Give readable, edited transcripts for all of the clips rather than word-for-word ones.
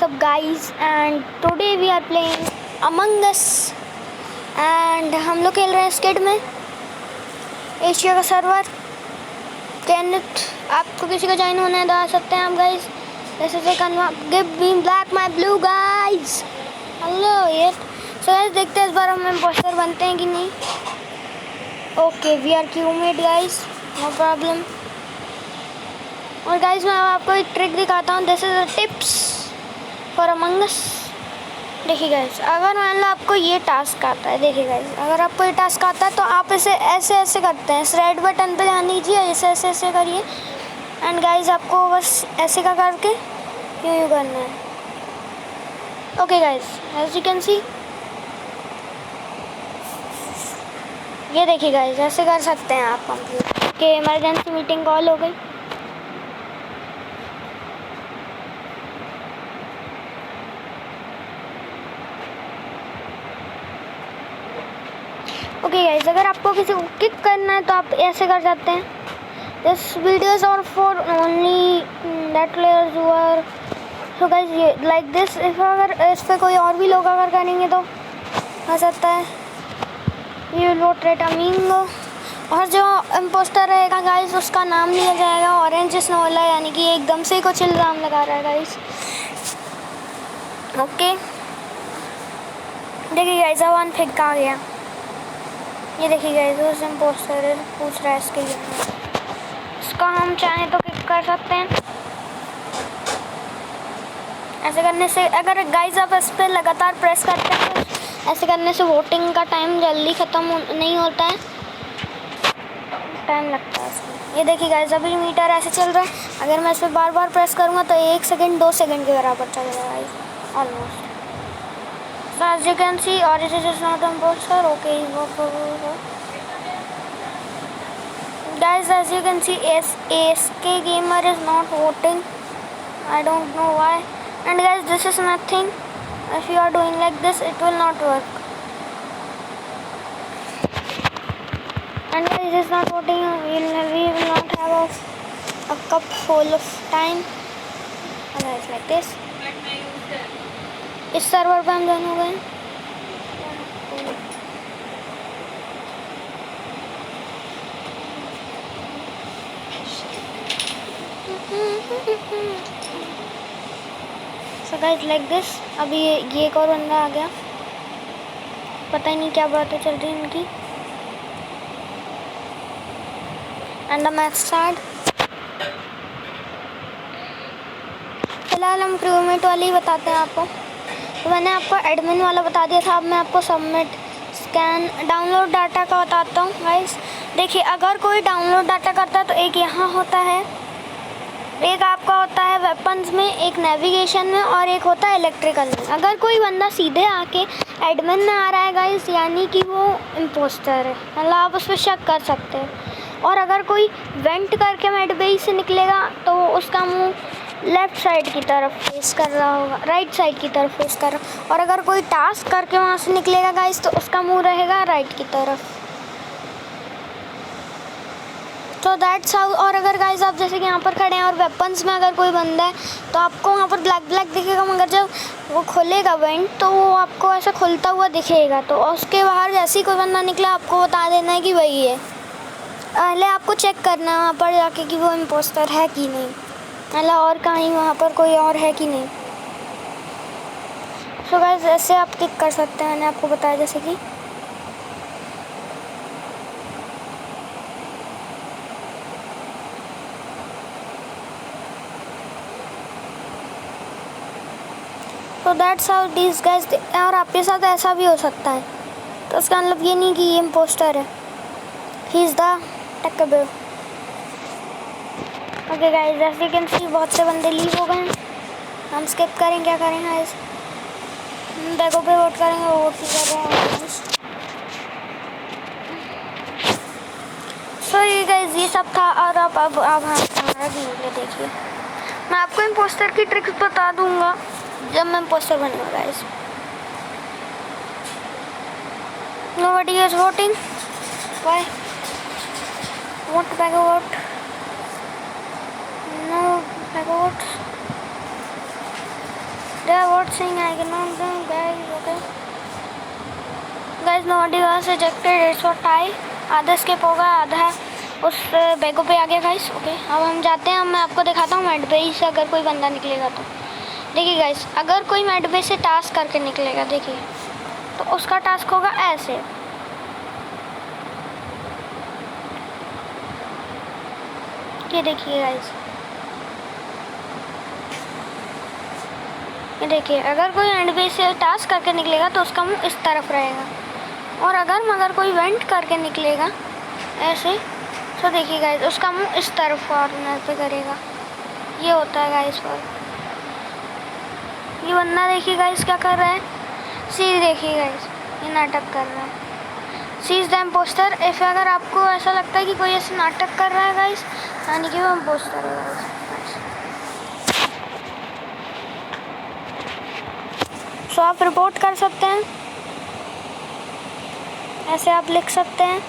what's up guys, and today we are playing Among Us and हम लोग खेल रहे हैं स्किड में एशिया का सर्वर। कैनेथ आपको किसी को ज्वाइन होना है तो आ सकते हैं आप गाइस। जैसे से give me black my blue guys. Hello ये सो गाइस देखते हैं इस बार हम इम्पोस्टर बनते हैं कि नहीं। Okay we are crewmate guys, no problem. और गाइस मैं आपको एक ट्रिक दिखाता हूँ। This is a tips for Among Us. देखिए गाइस, अगर मान लो आपको ये टास्क आता है, देखिए गाइस अगर आपको ये टास्क आता है तो आप इसे ऐसे ऐसे करते हैं। इस रेड बटन पे ध्यान दीजिए, ऐसे ऐसे ऐसे करिए एंड गाइस आपको बस ऐसे का करके यूँ करना है। Okay guys as you can see, ये देखिए गाइस ऐसे कर सकते हैं आप complete. Okay emergency meeting call हो गई। ओके गाइस, अगर आपको किसी को किक करना है तो आप ऐसे कर सकते हैं। This videos are for only that players who are so guys ये लाइक दिस। इफ अगर इस पर कोई और भी लोग अगर करेंगे तो हो सकता है ये विल वोट रेट अमींगो। और जो इम्पोस्टर रहेगा गाइस उसका नाम लिया जाएगा ऑरेंज स्नोला, यानी कि एकदम से कुछ इल्ज़ाम लगा रहा है गाइस। ओके देखिए गाइस अब अनफिक आ गया। ये देखिए गाइस उस इम्पोस्टर पूछ रहा है इसके लिए, इसका हम चाहें तो किक कर सकते हैं। ऐसे करने से अगर गाइस आप इस पर लगातार प्रेस करते हैं तो ऐसे करने से वोटिंग का टाइम जल्दी ख़त्म नहीं होता है, टाइम लगता है इसमें। ये देखिए गाइस अभी मीटर ऐसे चल रहा है। अगर मैं इस पर बार बार प्रेस करूँगा तो 1 सेकंड 2 सेकंड के बराबर चलेगा guys almost. So as you can see, Origin is not imposter. Okay, guys, as you can see, ASK gamer is not voting. I don't know why. And guys, this is nothing. If you are doing like this, it will not work. And guys, this is not voting. We will not have a cup full of time. And guys, like this. इस server पे हम join हो गए। So guys like this. अभी ये एक और बंदा आ गया, पता ही नहीं क्या बातें चल रही इनकी। And the match start. फिलहाल हम क्रूमेट वाले ही बताते हैं आपको। तो मैंने आपको एडमिन वाला बता दिया था, अब मैं आपको सबमिट स्कैन डाउनलोड डाटा का बताता हूँ गाइस। देखिए अगर कोई डाउनलोड डाटा करता है तो एक यहाँ होता है, एक आपका होता है वेपन्स में, एक नेविगेशन में और एक होता है इलेक्ट्रिकल में। अगर कोई बंदा सीधे आके एडमिन में आ रहा है गाइस, यानी कि वो इम्पोस्टर है, मतलब आप उस पर शक कर सकते हैं। और अगर कोई वेंट करके मेडबेई से निकलेगा तो उसका मुँह लेफ़्ट साइड की तरफ फेस कर रहा होगा, राइट साइड की तरफ फेस कर रहा। और अगर कोई टास्क करके वहाँ से निकलेगा गाइस तो उसका मुंह रहेगा राइट की तरफ। तो दैट्स हाउ। और अगर गाइस आप जैसे कि यहाँ पर खड़े हैं और वेपन्स में अगर कोई बंदा है तो आपको वहाँ पर ब्लैक ब्लैक दिखेगा, मगर जब वो खोलेगा वेंट तो वो आपको ऐसा खुलता हुआ दिखेगा। तो उसके बाहर जैसे ही कोई बंदा निकला आपको बता देना है कि वही है। पहले आपको चेक करना है वहाँ पर जाके कि वो इम्पोस्टर है कि नहीं, मतलब और कहीं वहाँ पर कोई और है कि नहीं। सो गाइस ऐसे आप टिक कर सकते हैं, मैंने आपको बताया जैसे कि। तो दैट्स हाउ दिस गाइस। और आपके साथ ऐसा भी हो सकता है, तो उसका मतलब ये नहीं कि ये इम्पोस्टर है। He is the takeable. Okay guys जैसे कैन सी बहुत से बंदे लीव हो गए। हम स्किप करें, क्या करें गाइस, देखो पे वोट करेंगे, वोट ही कर रहे हैं। सो ये गाइस ये सब था। और अब हमारा गेम देखिए। मैं आपको इम्पोस्टर की ट्रिक्स बता दूंगा जब मैं इम्पोस्टर बनूंगा guys. Nobody is voting, why vote back vote, no back vote. There report saying I can not do guys okay guys nobody was rejected it's what tie आधा स्किप होगा आधा उस बैगों पे आ गया गाइस ओके अब हम जाते हैं मैं आपको दिखाता हूँ मेड बे से अगर कोई बंदा निकलेगा तो देखिए गाइस अगर कोई मेड बे से टास्क करके निकलेगा देखिए तो उसका टास्क होगा ऐसे ये देखिए गाइस ये देखिए अगर कोई एंड बेस से टास्क करके निकलेगा तो उसका मुंह इस तरफ रहेगा और अगर कोई वेंट करके निकलेगा ऐसे तो देखिए गाइस उसका मुंह इस तरफ कॉर्नर पे करेगा ये होता है गाइस पर ये बंदा देखिए गाइस क्या कर रहा है सी देखिए गाइस ये नाटक कर रहा है सीज द इम्पोस्टर इफ अगर आपको ऐसा लगता है कि कोई ऐसे नाटक कर रहा है गाइस यानी कि वो इम्पोस्टर है गाइस सो आप रिपोर्ट कर सकते हैं ऐसे आप लिख सकते हैं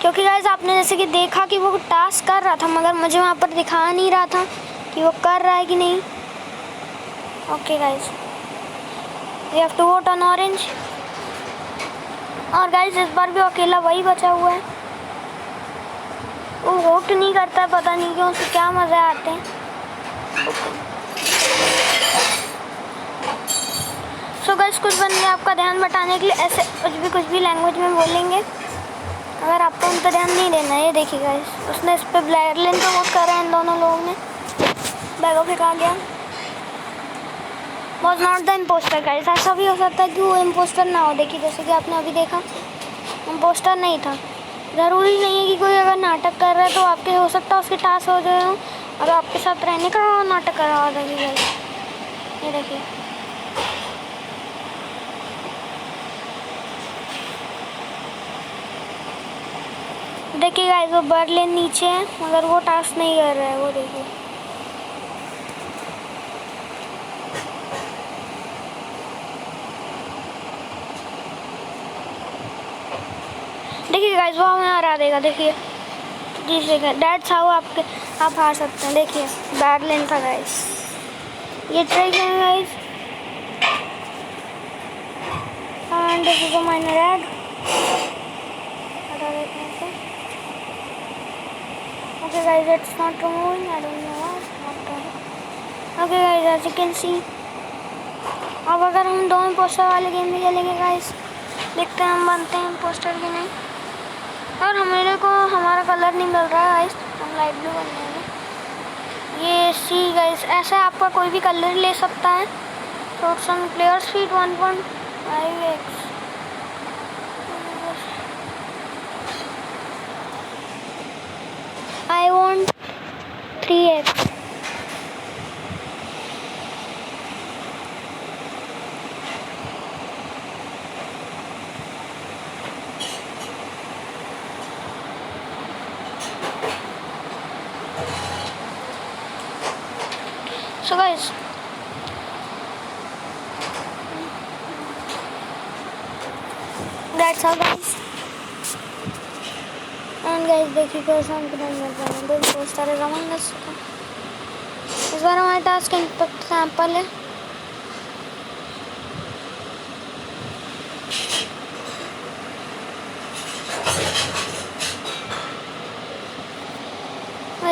क्योंकि गाइस आपने जैसे कि देखा कि वो टास्क कर रहा था मगर मुझे वहाँ पर दिखा नहीं रहा था कि वो कर रहा है कि नहीं okay guys we have to vote on orange और गाइस इस बार भी अकेला वही बचा हुआ है वो वोट नहीं करता है पता नहीं क्यों उससे क्या मज़े आते हैं सो गाइस कुछ बंदे आपका ध्यान बटाने के लिए ऐसे कुछ भी लैंग्वेज में बोलेंगे अगर आपको उन पर ध्यान नहीं देना है ये देखिए गाइस उसने इस पर ब्लैरलिन तो वोट करा है इन दोनों लोगों ने बैगों पे कहा गया was not the impostor guys ऐसा भी हो सकता है कि वो इम्पोस्टर ना हो देखिए जैसे कि आपने अभी देखा इम्पोस्टर नहीं था ज़रूरी नहीं है कि कोई अगर नाटक कर रहा है तो आपके हो सकता है उसके टास्क हो गए हों और आपके साथ रहने का नाटक कर रहा था गाइस ये देखिए देखिए गाइस वो बर्लिन नीचे है मगर वो टास्क नहीं कर रहा है वो देखिए देखिए गाइस वो हमें हरा देगा देखिए जी देखिए दैट्स हाउ आप हार सकते हैं देखिए बर्लिन था गाइस ये ट्राई करें guys and this is a minor add हटा देते हैं इसे okay guys it's not removing I don't know why okay guys as you can see अब अगर हम दो पोस्टर वाले गेम में खेलेंगे गाइस देखते हैं हम बनते हैं पोस्टर की नहीं और हमारे को हमारा कलर नहीं मिल रहा है गाइस हम लाइट ब्लू बन जाएंगे ये सी गाइस ऐसा आपका कोई भी कलर ले सकता है तो some player speed 1.5x I want 3x so guys that's all guys and guys देखिए कैसे हम दो पोस्टर है अमंग अस इस बार हमारे टास्क सैंपल है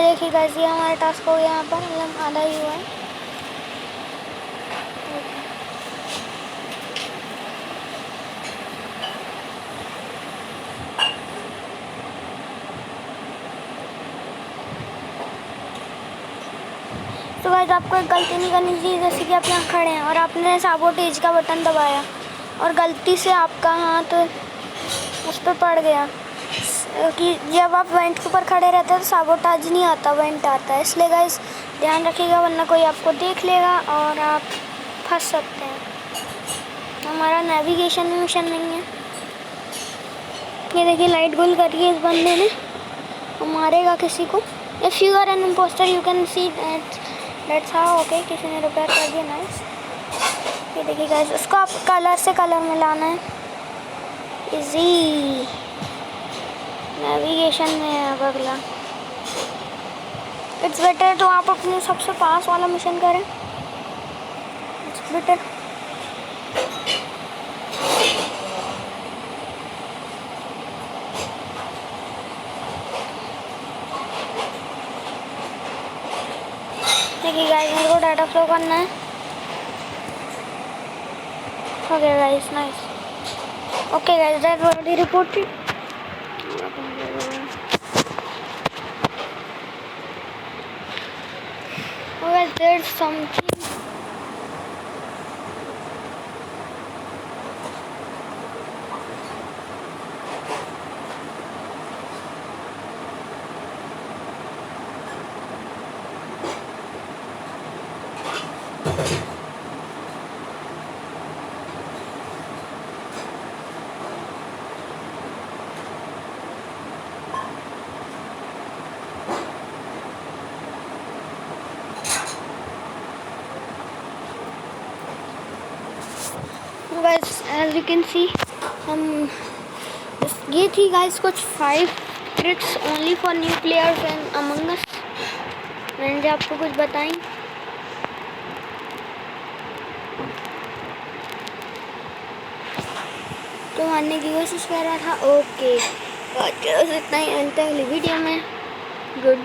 देखिए गाइस ये हमारा टास्क हो गया यहाँ पर मतलब आधा ही हुआ है तो गाइस आपको एक गलती नहीं करनी चाहिए जैसे कि आप यहाँ खड़े हैं और आपने साबोटेज का बटन दबाया और गलती से आपका हाथ उस पर पड़ गया कि जब आप वेंट के ऊपर खड़े रहते हैं तो साबोटाज नहीं आता वेंट आता है इसलिए गाइस ध्यान रखिएगा वरना कोई आपको देख लेगा और आप फंस सकते हैं हमारा नेविगेशन में मिशन नहीं है ये देखिए लाइट गोल करिए इस बंदे ने मारेगा किसी को if you are an impostor you can see that's how okay किसी ने रिपेयर कर दिया नाइस ये देखिए गाइस उसको आप कलर से कलर मिलाना है इजी नेविगेशन में है अब अगला इट्स बेटर तो आप अपने सबसे पास वाला मिशन करें, इट्स बेटर। देखिए गाइस मेरे को डाटा फ्लो करना है। Okay guys nice. Okay guys that already reported. Okay there something. Guys as you can see हम ये थी गाइस कुछ 5 tricks only for new players in Among Us. मैंने आपको कुछ बताई। तो मानने की कोशिश कर रहा था। ओके बस इतना ही, अंत अगली वीडियो में। गुड।